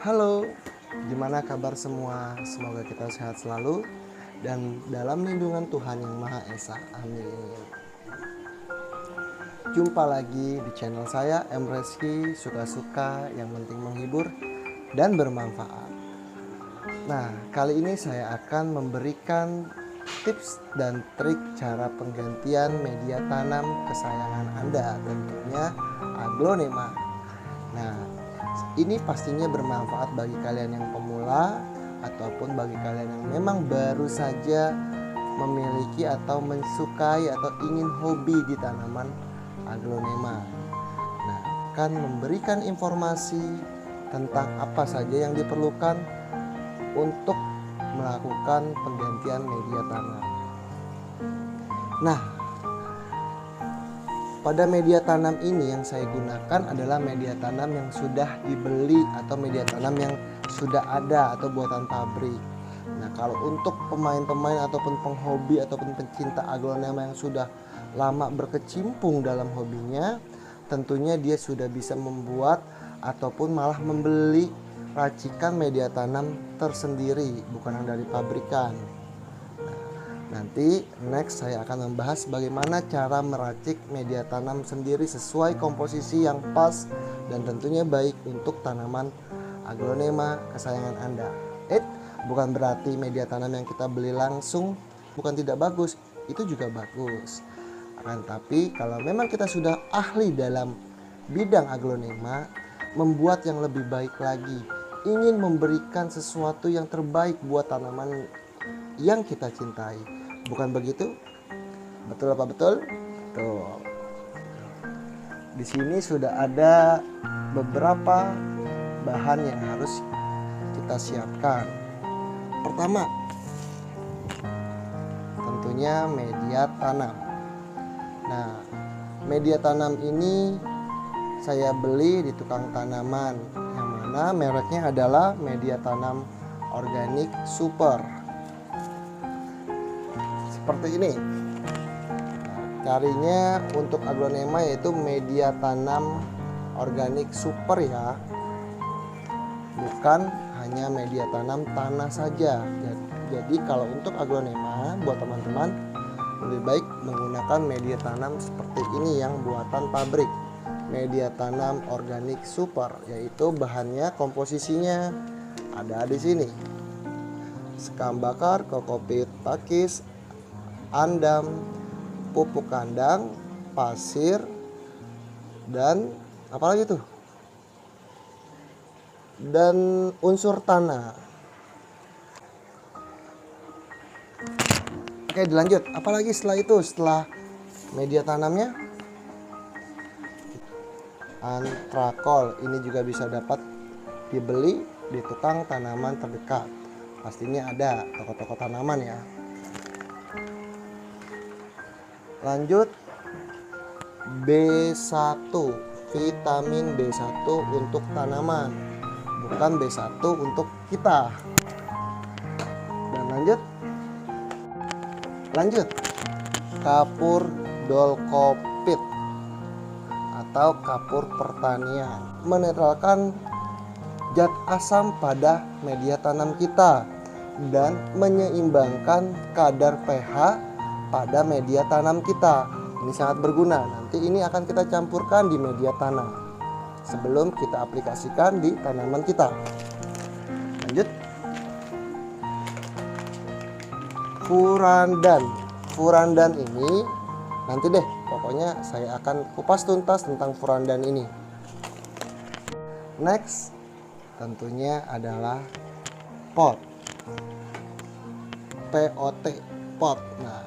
Halo, gimana kabar semua? Semoga kita sehat selalu dan dalam lindungan Tuhan Yang Maha Esa. Amin. Jumpa lagi di channel saya, M. Reski, suka-suka yang penting menghibur dan bermanfaat. Nah, kali ini saya akan memberikan tips dan trik cara penggantian media tanam kesayangan Anda, tentunya aglonema. Nah, ini pastinya bermanfaat bagi kalian yang pemula ataupun bagi kalian yang memang baru saja memiliki atau mensukai atau ingin hobi di tanaman aglonema. Nah, akan memberikan informasi tentang apa saja yang diperlukan untuk melakukan penggantian media tanam. Nah, pada media tanam ini yang saya gunakan adalah media tanam yang sudah dibeli atau media tanam yang sudah ada atau buatan pabrik. Nah, kalau untuk pemain-pemain ataupun penghobi ataupun pencinta aglonema yang sudah lama berkecimpung dalam hobinya, tentunya dia sudah bisa membuat ataupun malah membeli racikan media tanam tersendiri, bukan yang dari pabrikan. Nanti next saya akan membahas bagaimana cara meracik media tanam sendiri sesuai komposisi yang pas dan tentunya baik untuk tanaman aglonema kesayangan Anda. Bukan berarti media tanam yang kita beli langsung bukan tidak bagus, itu juga bagus. Akan tapi kalau memang kita sudah ahli dalam bidang aglonema, membuat yang lebih baik lagi, ingin memberikan sesuatu yang terbaik buat tanaman yang kita cintai. Bukan begitu? Betul apa betul? Betul. Di sini sudah ada beberapa bahan yang harus kita siapkan. Pertama, tentunya media tanam. Nah, media tanam ini saya beli di tukang tanaman, yang mana mereknya adalah media tanam organik super. Seperti ini. Nah, carinya untuk aglonema yaitu media tanam organik super ya, bukan hanya media tanam tanah saja. Jadi kalau untuk aglonema buat teman-teman lebih baik menggunakan media tanam seperti ini yang buatan pabrik, media tanam organik super, yaitu bahannya komposisinya ada di sini: sekam bakar, kokopit pakis, andam, pupuk kandang, pasir, dan apalagi tuh? Dan unsur tanah. Oke, dilanjut. Apalagi setelah itu, setelah media tanamnya? Antrakol. Ini juga bisa dapat dibeli di tukang tanaman terdekat. Pastinya ada toko-toko tanaman ya. Lanjut, B1, vitamin B1 untuk tanaman, bukan B1 untuk kita. Dan lanjut, kapur dolkopit atau kapur pertanian, menetralkan zat asam pada media tanam kita dan menyeimbangkan kadar pH pada media tanam kita. Ini sangat berguna. Nanti ini akan kita campurkan di media tanam sebelum kita aplikasikan di tanaman kita. Lanjut, furandan ini nanti deh, pokoknya saya akan kupas tuntas tentang furandan ini. Next, tentunya adalah pot, pot. Nah,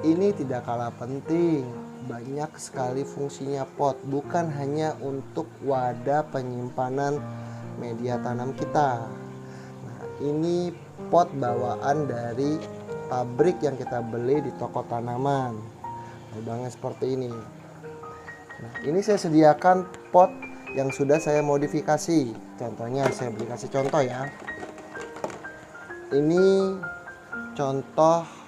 ini tidak kalah penting. Banyak sekali fungsinya pot, bukan hanya untuk wadah penyimpanan media tanam kita. Nah, ini pot bawaan dari pabrik yang kita beli di toko tanaman. Lubangnya seperti ini. Nah, ini saya sediakan pot yang sudah saya modifikasi. Contohnya saya beri kasih contoh ya. Ini contoh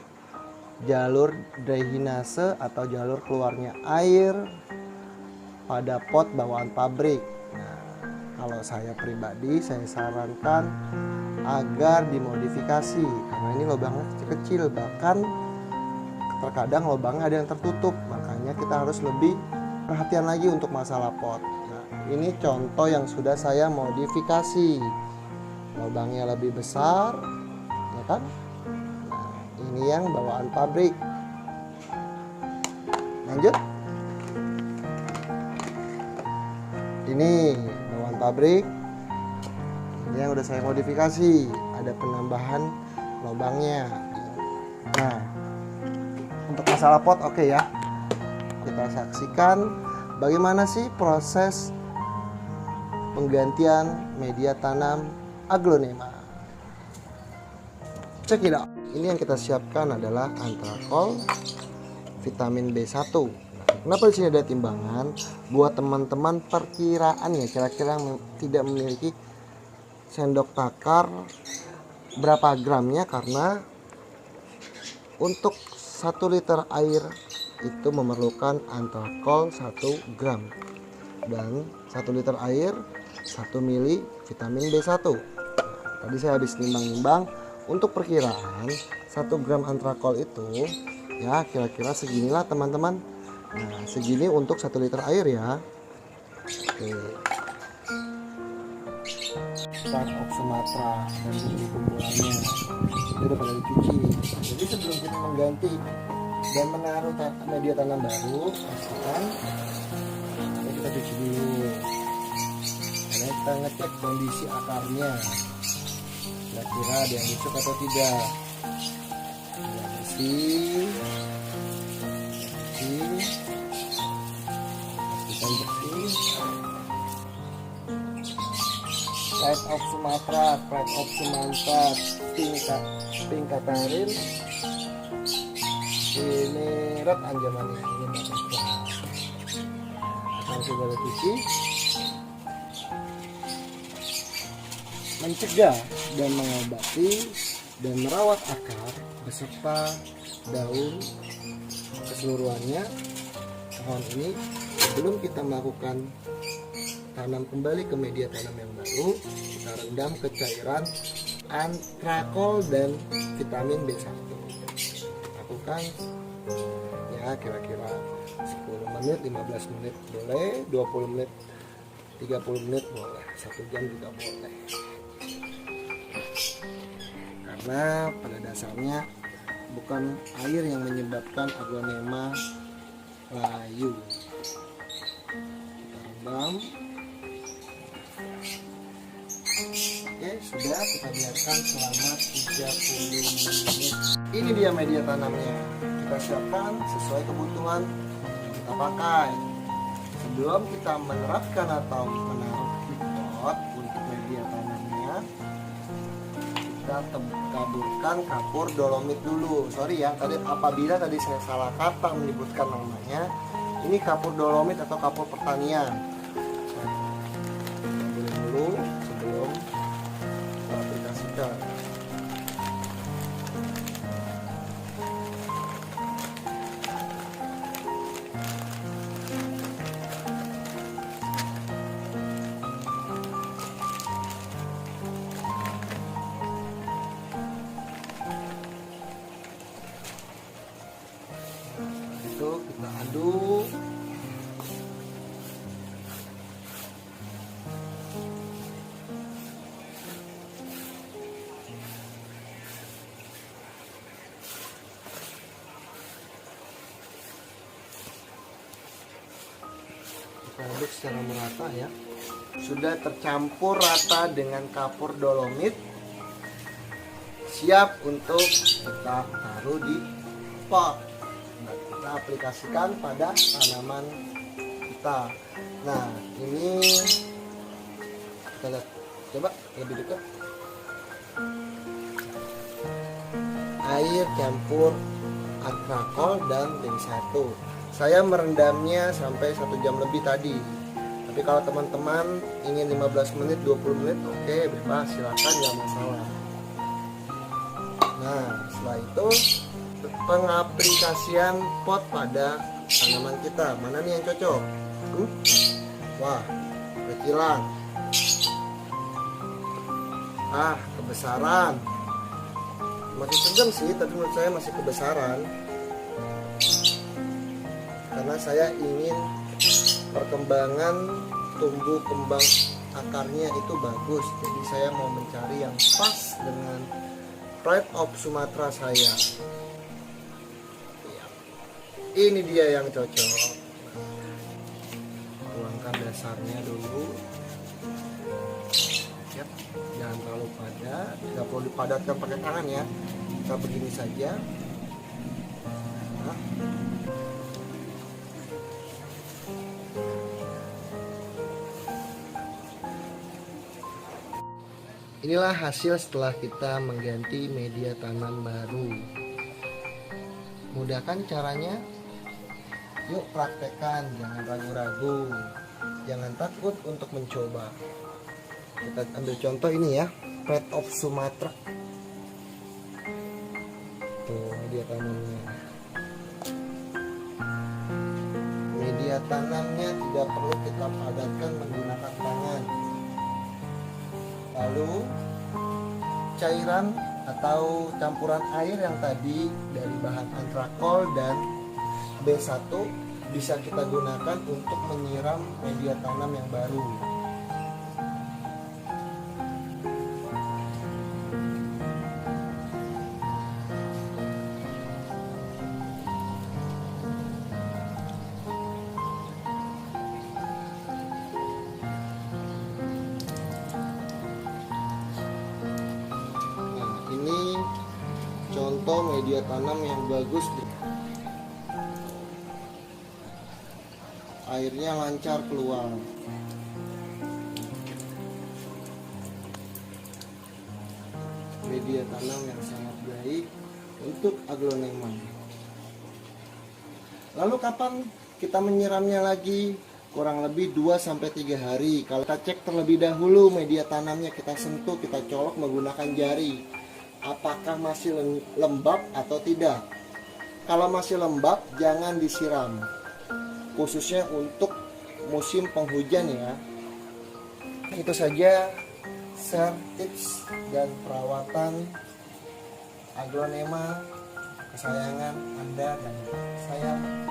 jalur drainase atau jalur keluarnya air pada pot bawaan pabrik. Nah, kalau saya pribadi saya sarankan agar dimodifikasi karena ini lubangnya kecil-kecil, bahkan terkadang lubangnya ada yang tertutup, makanya kita harus lebih perhatian lagi untuk masalah pot. Nah, ini contoh yang sudah saya modifikasi, lubangnya lebih besar, ya kan? Nah, ini yang bawaan pabrik. Lanjut. Ini bawaan pabrik. Ini yang udah saya modifikasi, ada penambahan lubangnya. Nah, untuk masalah pot oke ya. Kita saksikan bagaimana sih proses penggantian media tanam aglonema. Check it out. Ini yang kita siapkan adalah antrakol, vitamin B1. Kenapa di sini ada timbangan? Buat teman-teman perkiraan ya, kira-kira yang tidak memiliki sendok takar berapa gramnya, karena untuk 1 liter air itu memerlukan antrakol 1 gram dan 1 liter air 1 mili vitamin B1. Tadi saya habis nimbang-nimbang, untuk perkiraan 1 gram antrakol itu ya kira-kira seginilah teman-teman. Nah, segini untuk 1 liter air ya. Oke. Start of Sumatra dan kumpulannya itu udah pada dicuci. Jadi sebelum kita mengganti dan menaruh media tanam baru, pastikan kita cuci dulu. Karena kita ngecek kondisi akarnya, kira-kira ada yang busuk atau tidak. Ya, bersih, pastikan bersih. Pride of Sumatra, Pride of Sumatra, Pink Katarin. Ini red anjamannya, ini bagus. Akan sudah dicuci, mencegah dan mengobati dan merawat akar beserta daun keseluruhannya pohon ini sebelum kita melakukan tanam kembali ke media tanam yang baru. Kita rendam ke cairan antrakol dan vitamin B1. Lakukan ya kira-kira 10 menit, 15 menit boleh, 20 menit, 30 menit boleh, 1 jam juga boleh. Karena pada dasarnya bukan air yang menyebabkan aglonema layu. Kita rendam. Oke, sudah, kita biarkan selama 30 menit. Ini dia media tanamnya. Kita siapkan sesuai kebutuhan yang kita pakai. Sebelum kita menerapkan atau menaruh di pot untuk media tanamnya, kita taburkan kapur dolomit dulu. Sorry ya, apabila tadi saya salah kata menyebutkan namanya. Ini kapur dolomit atau kapur pertanian. Taburin dulu sebelum kita aplikasikan. Itu kita aduk. Kita aduk secara merata ya. Sudah tercampur rata dengan kapur dolomit, siap untuk kita taruh di pot. Kita aplikasikan pada tanaman kita. Nah, ini kita lihat, coba lebih dekat. Air campur antrakol dan B1. Saya merendamnya sampai 1 jam lebih tadi. Tapi kalau teman-teman ingin 15 menit, 20 menit, oke, bebas, silakan, nggak masalah. Nah, setelah itu pengaplikasian pot pada tanaman kita. Mana nih yang cocok? Wah, kecilan. kebesaran. Masih sedang sih, tapi menurut saya masih kebesaran. Karena saya ingin perkembangan tumbuh kembang akarnya itu bagus. Jadi saya mau mencari yang pas dengan Pride of Sumatera saya. Ini dia yang cocok. Tuangkan dasarnya dulu. Ya, jangan terlalu padat, tidak perlu dipadatkan pakai tangan ya. Kita begini saja. Nah. Inilah hasil setelah kita mengganti media tanam baru. Mudah kan caranya? Yuk praktekkan, jangan ragu-ragu, jangan takut untuk mencoba. Kita ambil contoh ini ya, Pride of Sumatera. Tuh media tanamnya. Media tanamnya tidak perlu kita padatkan menggunakan tangan. Lalu cairan atau campuran air yang tadi dari bahan antrakol dan B1 bisa kita gunakan untuk menyiram media tanam yang baru. Nah, ini contoh media tanam yang bagus. Airnya lancar keluar. Media tanam yang sangat baik untuk aglonema. Lalu kapan kita menyiramnya lagi? Kurang lebih 2-3 hari. Kalau kita cek terlebih dahulu media tanamnya, kita sentuh, kita colok menggunakan jari. Apakah masih lembab atau tidak? Kalau masih lembab, jangan disiram. Khususnya untuk musim penghujan ya. Itu saja share tips dan perawatan aglonema kesayangan Anda dan saya.